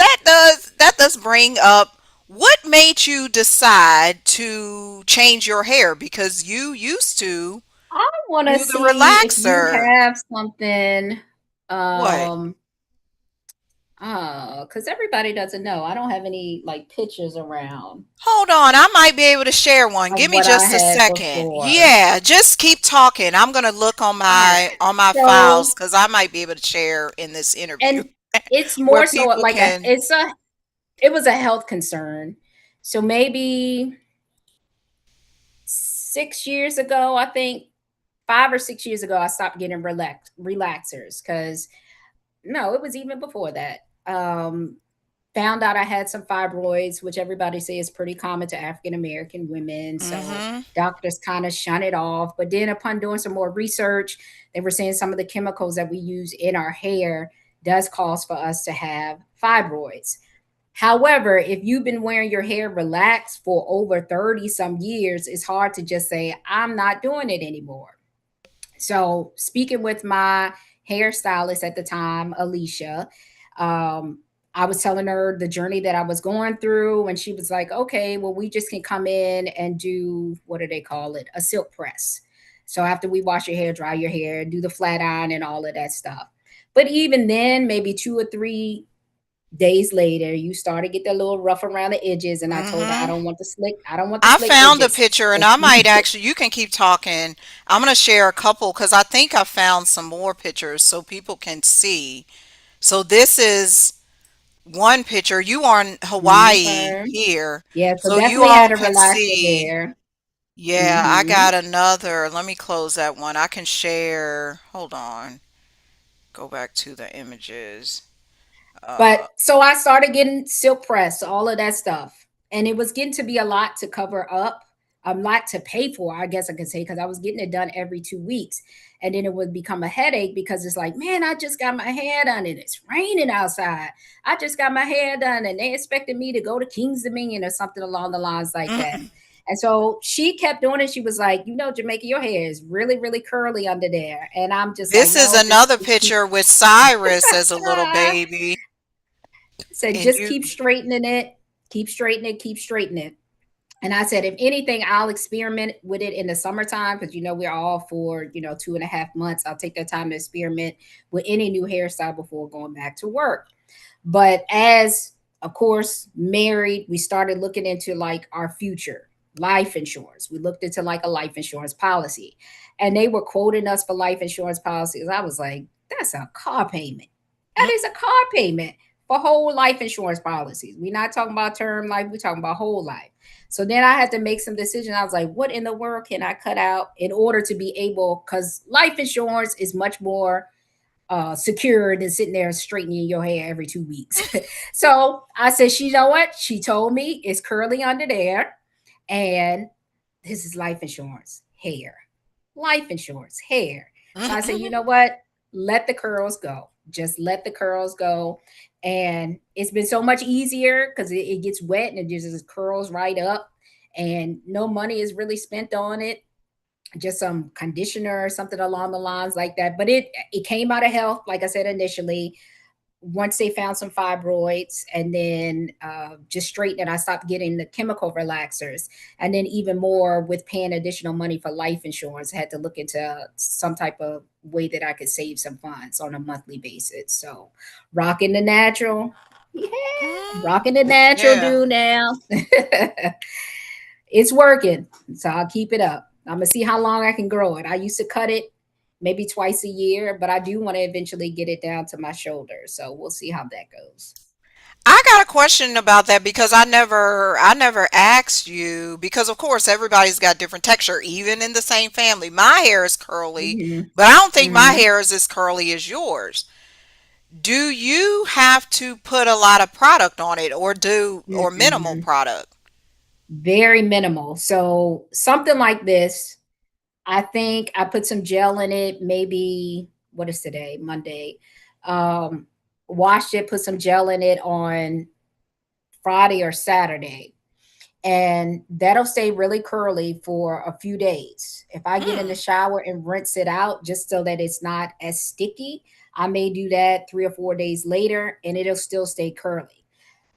that does bring up what made you decide to change your hair because you used to I want to do the see if you relaxer. have something. What? Um, because everybody doesn't know. I don't have any like pictures around Hold on, I might be able to share one. of Give me what I just a had second. before. Yeah, just keep talking. I'm gonna look on All my right. files So, because I might be able to share in this interview and it's where more so people like a can. it's a it was a health concern. So maybe 6 years ago, I think 5 or 6 years ago, I stopped getting relaxers because no, it was even before that. Found out I had some fibroids, which everybody says is pretty common to African American women. So Mm-hmm. doctors kind of shun it off. But then, upon doing some more research, they were saying some of the chemicals that we use in our hair does cause for us to have fibroids. However, if you've been wearing your hair relaxed for over 30 some years, it's hard to just say, I'm not doing it anymore. So, speaking with my hairstylist at the time, Alicia, um, I was telling her the journey that I was going through, and she was like, okay, well, we just can come in and do what do they call it? A silk press. So, after we wash your hair, dry your hair, do the flat iron and all of that stuff. But even then, maybe 2 or 3 days later, you start to get that little rough around the edges. And I told her, I Mm-hmm. don't want the slick, I don't want the I slick found a edges. picture and So I she, might actually, you can keep talking. I'm going to share a couple because I think I found some more pictures so people can see. So this is one picture. You are in Hawaii okay. here. Yeah, so So you definitely all had a can relaxer see. there. Yeah, I Hmm. got another. Let me close that one. I can share. Hold on. Go back to the images. Uh, But so I started getting silk press, all of that stuff. And it was getting to be a lot to cover up, a lot to pay for, I guess I could say, because I was getting it done every 2 weeks. And then it would become a headache because it's like, man, I just got my hair done and it's raining outside. I just got my hair done and they expected me to go to King's Dominion or something along the lines like that. mm, And so she kept doing it. She was like, Jamaica, your hair is really, really curly under there. And I'm just like, this is no, another just keep picture with Cyrus as a little baby. said, And just you, keep straightening it, keep straightening it, keep straightening it. And I said, if anything, I'll experiment with it in the summertime because we're all for 2.5 months. I'll take that time to experiment with any new hairstyle before going back to work. But as of course married, we started looking into like our future life insurance. We looked into like a life insurance policy, and they were quoting us for life insurance policies. I was like, that's a car payment. That mm, is a car payment. for whole life insurance policies. We're not talking about term life, we're talking about whole life. So then I had to make some decisions. I was like, what in the world can I cut out in order to be able, because life insurance is much more secure than sitting there straightening your hair every 2 weeks. So I said, you know what? She told me it's curly under there, and this is life insurance, hair, life insurance, hair. So I said, you know what? Let the curls go. Just let the curls go. And it's been so much easier because it gets wet and it just curls right up. And no money is really spent on it, just some conditioner or something along the lines like that. But it came out of health, like I said initially. Once they found some fibroids, and then just straightened it, I stopped getting the chemical relaxers. And then even more with paying additional money for life insurance, I had to look into some type of way that I could save some funds on a monthly basis. So rocking the natural. Yeah, rocking the natural Yeah. do now. It's working. So I'll keep it up. I'm gonna see how long I can grow it. I used to cut it maybe twice a year, but I do want to eventually get it down to my shoulders. So we'll see how that goes. I got a question about that because I never asked you because of course everybody's got different texture even in the same family. My hair is curly, Hmm. but I don't think my Hmm. hair is as curly as yours. Do you have to put a lot of product on it or minimal Mm-mm. product? Very minimal. So something like this, I think I put some gel in it. Maybe what is today? Monday. Um, Washed it, put some gel in it on Friday or Saturday, and that'll stay really curly for a few days. If I get in the Mm. shower and rinse it out just so that it's not as sticky, I may do that 3 or 4 days later and it'll still stay curly.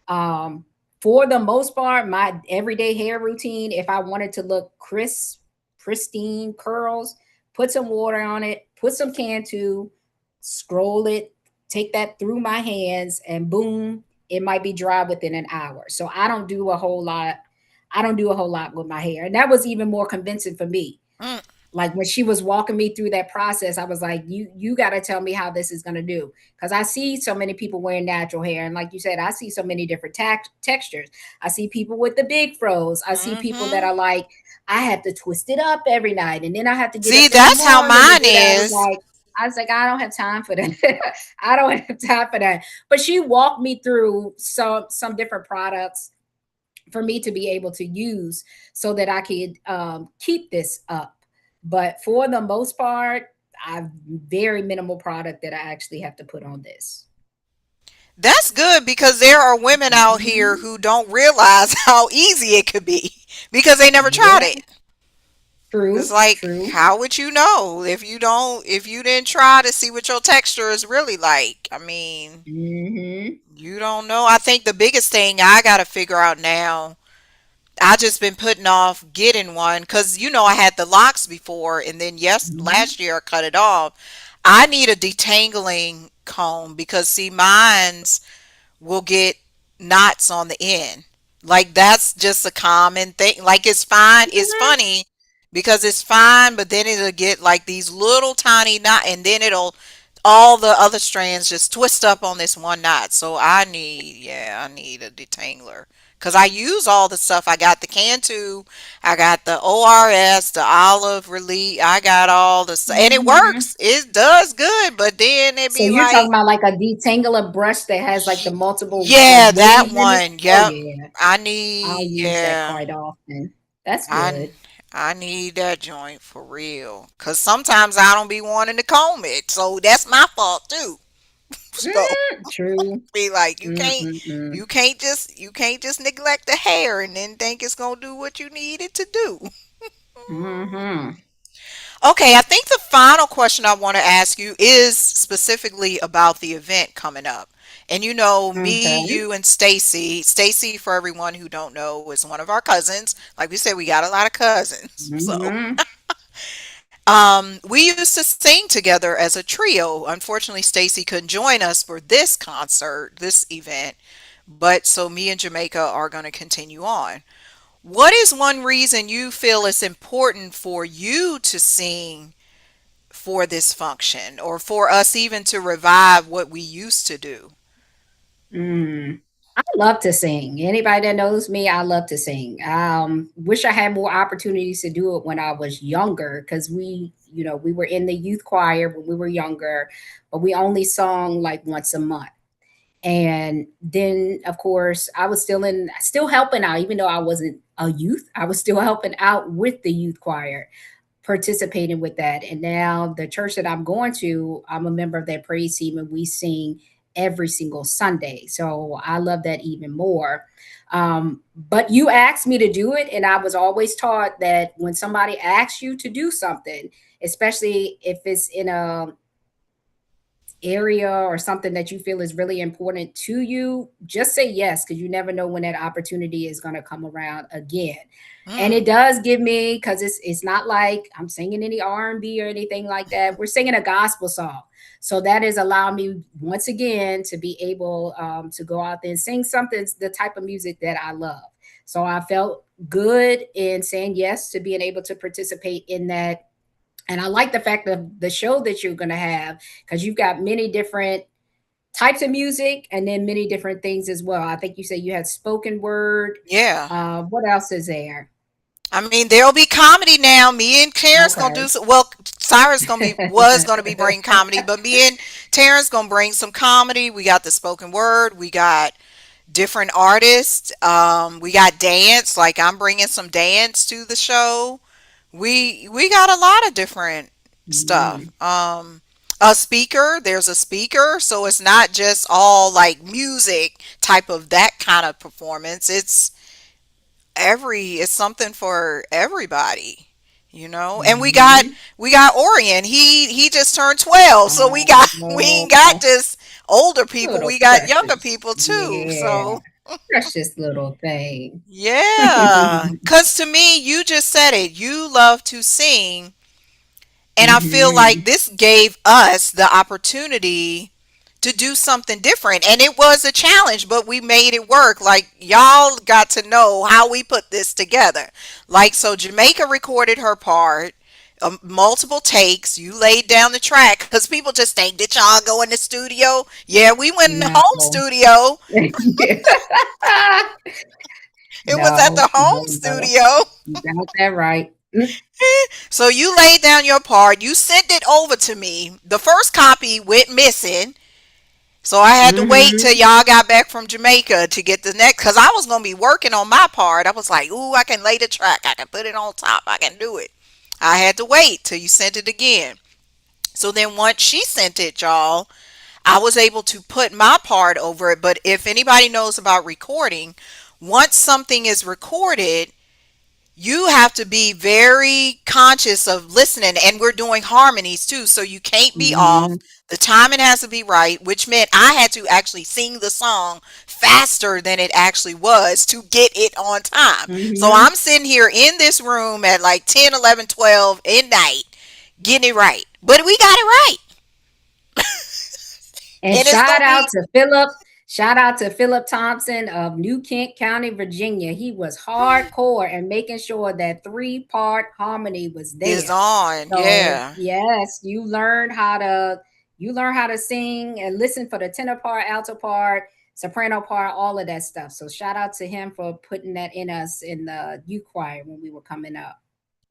Um, for the most part, my everyday hair routine, if I wanted to look crisp, pristine curls, put some water on it, put some Cantu, scroll it, take that through my hands, and boom, it might be dry within an hour. So I don't do a whole lot. I don't do a whole lot with my hair. And that was even more convincing for me. Mm. Like when she was walking me through that process, I was like, you got to tell me how this is going to do, because I see so many people wearing natural hair, and like you said, I see so many different textures. I see people with the big froze. I see people that Mhm. are like, I have to twist it up every night, and then I have to get up See, in the that's how morning to mine do that. is. I was like, I don't have time for that. I don't have time for that. But she walked me through some different products for me to be able to use so that I could keep this up. But for the most part, I've very minimal product that I actually have to put on this. That's good because there are women out here Mhm. who don't realize how easy it could be because they never tried Yeah, it. It's true, like, true. how would you know if you didn't try to see what your texture is really like? I mean, Hmm. you don't know. I think the biggest thing I got to figure out now, I just been putting off getting one because I had the locks before, and then Hmm. last year I cut it off. I need a detangling comb because see, mine's will get knots on the end. Like that's just a common thing. Like it's fine. It's Hmm. funny because it's fine, but then it'll get like these little tiny knot, and then it'll all the other strands just twist up on this one knot. So I need a detangler because I use all the stuff. I got the Cantu, I got the ORS, the Olive Relief. I got all the stuff, and it Hmm. works. It does good, but then it So be you're talking like, about like a detangler brush that has like the multiple like yeah, that waves in it? one. Oh Yep. yeah, I I'll need, use that yeah. quite often. That's I good. I need that joint for real. Cause sometimes I don't be wanting to comb it. So that's my fault too. So True. be like Mm-mm-mm. you can't just neglect the hair and then think it's gonna do what you need it to do. Mm-hmm. Okay, I think the final question I want to ask you is specifically about the event coming up. And me, Okay. you, and Stacy. Stacy, for everyone who don't know, is one of our cousins. Like we said, we got a lot of cousins. So, Mm-hmm. we used to sing together as a trio. Unfortunately, Stacy couldn't join us for this concert, this event. But so me and Jamaica are going to continue on. What is one reason you feel it's important for you to sing for this function or for us even to revive what we used to do? Mm. I love to sing. Anybody that knows me, I love to sing. Wish I had more opportunities to do it when I was younger because we were in the youth choir when we were younger, but we only sung like once a month. And then, of course, I was still helping out, even though I wasn't a youth. I was still helping out with the youth choir, participating with that. And now the church that I'm going to, I'm a member of that praise team, and we sing every single Sunday. So I love that even more. But you asked me to do it, and I was always taught that when somebody asks you to do something, especially if it's in a area or something that you feel is really important to you, just say yes because you never know when that opportunity is going to come around again. And it Mm. does give me because it's not like I'm singing any R&B or anything like that. We're singing a gospel song, so that is allowing me once again to be able to go out there and sing something the type of music that I love. So I felt good in saying yes to being able to participate in that. And I like the fact of the show that you're going to have because you've got many different types of music and then many different things as well. I think you said you had spoken word. Yeah. What else is there? I mean, there'll be comedy now. Me and Terrence gonna Okay. do some. Well, Cyrus was gonna be bringing comedy, but me and Terrence gonna bring some comedy. We got the spoken word. We got different artists. We got dance. Like I'm bringing some dance to the show. We got a lot of different stuff. Mm, A speaker. There's a speaker, so it's not just all like music type of that kind of performance. It's something for everybody, you know. And mhm. we got Orion. He just turned 12, so we ain't got Oh, just older people, little we got younger precious. people too. Yeah. So Precious little thing. yeah, cuz to me, you just said it, you love to sing, and I feel like Mhm. this gave us the opportunity to do something different. And it was a challenge, but we made it work. Like, y'all got to know how we put this together. Like, so Jamaica recorded her part. Multiple takes. You laid down the track because people just think that y'all go in the studio. Yeah, we went in the home No. studio. It was at No, the home no. studio. You got that right. Mm, So you laid down your part. You sent it over to me. The first copy went missing. So I had to wait till mhm. y'all got back from Jamaica to get the next, because I was going to be working on my part. I was like, ooh, I can lay the track. I can put it on top. I can do it. I had to wait till you sent it again. So then once she sent it, y'all, I was able to put my part over it. But if anybody knows about recording, once something is recorded, you have to be very conscious of listening, and we're doing harmonies too, so you can't be off. Mhm. The timing has to be right, which meant I had to actually sing the song faster than it actually was to get it on time. So Mhm. I'm sitting here in this room at like 10, 11, 12 at night getting it right, but we got it right, And and it's gonna be shout out to Philip Thompson of New Kent County, Virginia. He was hardcore and making sure that three-part harmony was is there. on. So Yeah. yes, you learn how to sing and listen for the tenor part, alto part, soprano part, all of that stuff. So shout out to him for putting that in us in the youth choir when we were coming up.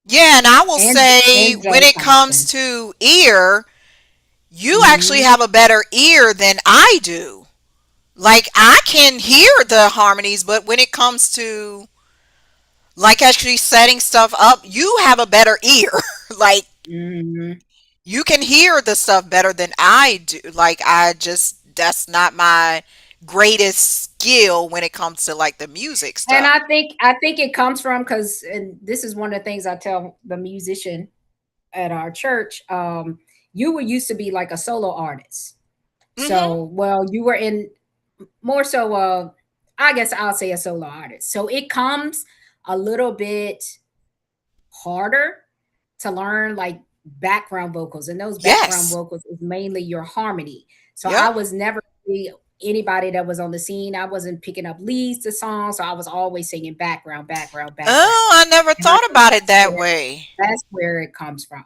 Yeah, and I will say And when Joe it comes Thompson. to ear, you actually Hmm. have a better ear than I do. Like I can hear the harmonies, but when it comes to like actually setting stuff up, you have a better ear. Like Hmm. you can hear the stuff better than I do. Like I just that's not my greatest skill when it comes to like the music And stuff. I think it comes from because, and this is one of the things I tell the musician at our church. You were used to be like a solo artist, Mhm. so well, you were in more so. I guess I'll say a solo artist. So it comes a little bit harder to learn like background vocals, and those background Yes. vocals is mainly your harmony. So I Yep. was never really anybody that was on the scene. I wasn't picking up leads to songs, so I was always singing background, background, background. Oh, I never And I thought think about it that way. that's where it comes from.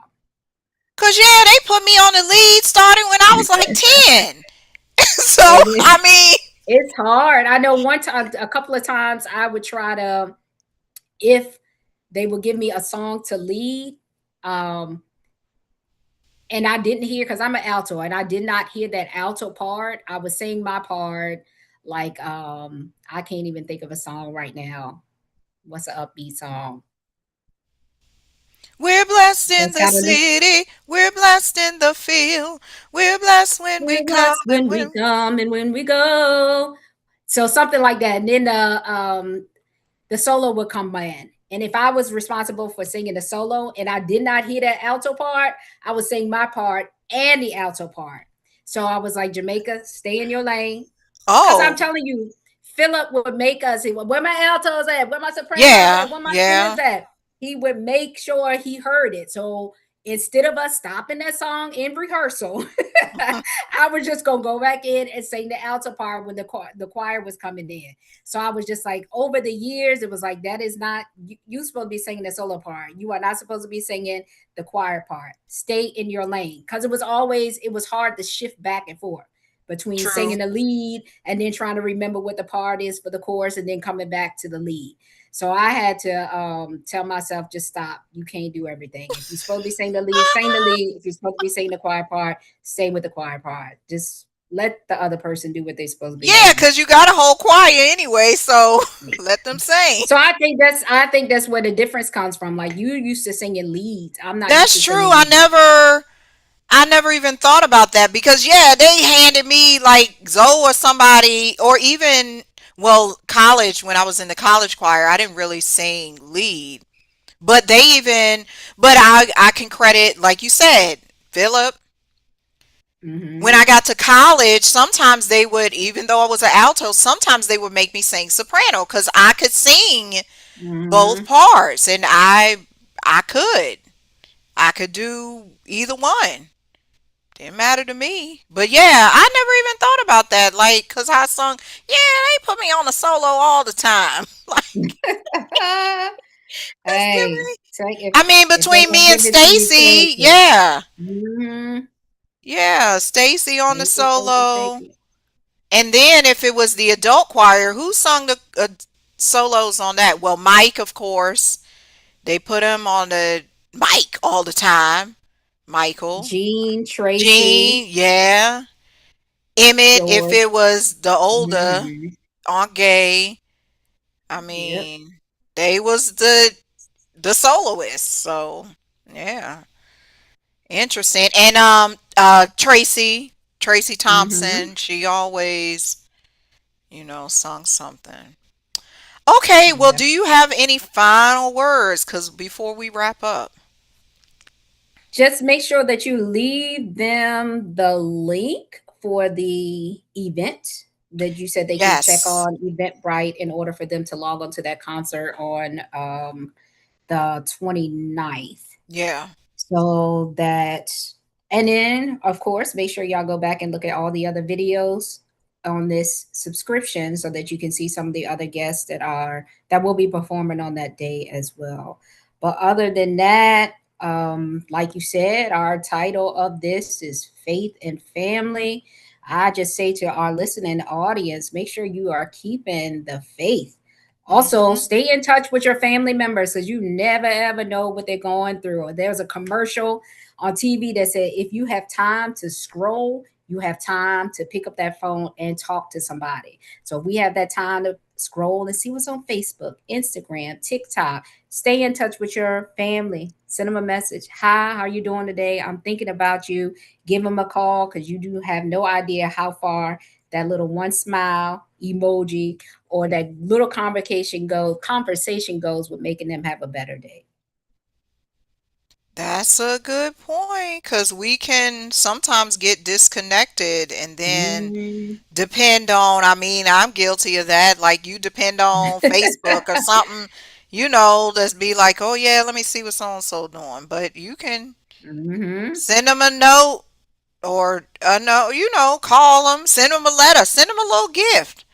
Cause yeah, they put me on the lead starting when I was like 10. So It I is mean, It's hard. I know one time, a couple of times, I would try to, if they would give me a song to lead, um, and I didn't hear because I'm an alto, and I did not hear that alto part. I would sing my part, like I can't even think of a song right now. What's an upbeat song? We're blessed in That's the got a little. city. We're blessed in the field. We're blessed when we We're come blessed and when we when. come and when we go. So something like that. And then the solo would come in. And if I was responsible for singing the solo and I did not hear that alto part, I would sing my part and the alto part. So I was like, Jamaica, stay in your lane. Because I'm Oh, telling you, Philip would make us, where my altos at? Where my sopranos yeah, at? Where my yeah. tenors at? He would make sure he heard it. So instead of us stopping that song in rehearsal, I was just gonna go back in and sing the alto part when the choir was coming in. So I was just like, over the years, it was like that is not you supposed to be singing the solo part. You are not supposed to be singing the choir part. Stay in your lane because it was hard to shift back and forth between True. singing the lead and then trying to remember what the part is for the chorus and then coming back to the lead. So I had to tell myself, just stop. You can't do everything. If you're supposed to be singing the lead, sing the lead. If you're supposed to be singing the choir part, stay with the choir part. Just let the other person do what they're supposed to be Yeah, doing. because you got a whole choir anyway, so Yeah. let them sing. So I think that's where the difference comes from. Like you used to singing leads. I'm not used to That's true. singing leads. I never even thought about that because yeah, they handed me like Zoe or somebody or even well, college when I was in the college choir, I didn't really sing lead. But they even but I can credit like you said, Philip. When I Mm-hmm. got to college, sometimes they would even though I was an alto, sometimes they would make me sing soprano cuz I could sing both Mm-hmm. parts and I could. I could do either one. Didn't matter to me. But yeah, I never even thought about that. Like, cause I sung, yeah, they put me on a solo all the time. Like, let's give Hey, me. it's like I mean, if they between don't me and give it to you, take Stacy, it. yeah, Mm-hmm. yeah, Stacy on the Take it, take solo. it. And then if it was the adult choir, who sung the solos on that? Well, Mike, of course. They put him on the Mike all the time. Michael, Jean, Tracy, Gene, yeah. Emmett, if George. it was the older Mm-hmm. Aunt Gay, I Yep. mean, they was the soloist. So yeah, interesting. And Tracy Mm-hmm. Thompson, she always sung something. Okay, well, Yeah. do you have any final words? Because before we wrap up, Just make sure that you leave them the link for the event that you said they can check yes, on Eventbrite in order for them to log on to that concert on the 29th. yeah, So that, and then of course, make sure y'all go back and look at all the other videos on this subscription so that you can see some of the other guests that will be performing on that day as well. But other than that, like you said, our title of this is Faith and Family. I just say to our listening audience, make sure you are keeping the faith. Also, hmm, stay in touch with your family members because you never ever know what they're going through. Or there's a commercial on TV that said if you have time to scroll, you have time to pick up that phone and talk to somebody. So we have that time to scroll and see what's on Facebook, Instagram, TikTok. Stay in touch with your family. Send them a message. Hi, how are you doing today? I'm thinking about you. Give them a call because you do have no idea how far that little one smile emoji or that little conversation goes with making them have a better day. that's a good point. Because we can sometimes get disconnected and then Mm. depend on, I mean, I'm guilty of that. Like you depend on Facebook or something, let's be like, oh yeah, let me see what so and so doing. But you can Mm-hmm. send them a note or a note, call them, send them a letter, send them a little gift,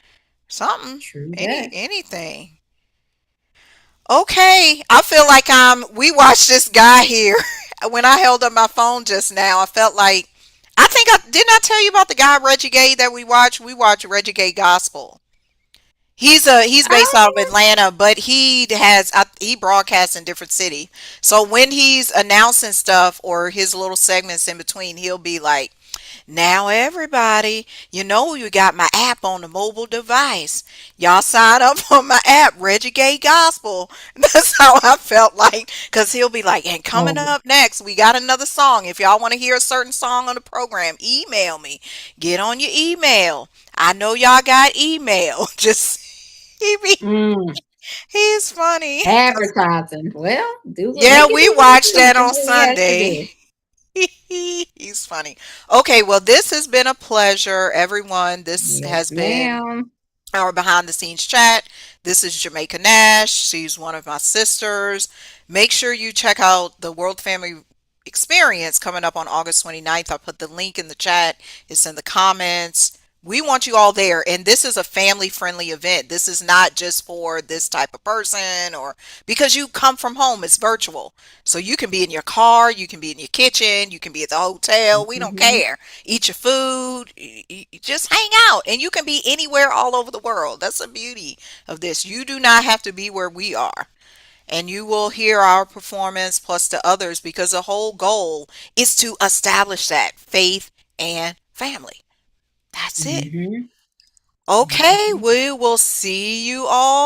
something, True that. anything. Okay, I feel like we watched this guy here. When I held up my phone just now, I felt like I think I didn't I tell you about the guy Reggie Gay that we watch? We watch Reggie Gay Gospel. He's based out of I Atlanta, but he broadcasts in different city. So when he's announcing stuff or his little segments in between, he'll be like, "Now everybody, you know you got my app on the mobile device. Y'all sign up for my app, Reggie Gay Gospel." That's how I felt like, because he'll be like, "And coming oh, up next, we got another song. If y'all want to hear a certain song on the program, email me. Get on your email. I know y'all got email." Just he be mm, he's funny. advertising. Well, do what Yeah, make it we do what watched it that do on what it has to Sunday. do. He's funny. Okay, well, this has been a pleasure, everyone. This has Yes, been ma'am. our behind the scenes chat. This is Jamaica Nash. She's one of my sisters. Make sure you check out the World Family Experience coming up on August 29th. I put the link in the chat, it's in the comments. We want you all there. And this is a family friendly event. This is not just for this type of person or because you come from home, it's virtual. So you can be in your car, you can be in your kitchen, you can be at the hotel. We don't Hmm. care. Eat your food, just hang out, and you can be anywhere all over the world. That's the beauty of this. You do not have to be where we are. And you will hear our performance plus the others because the whole goal is to establish that faith and family. That's it. Hmm. Okay, Hmm. we will see you all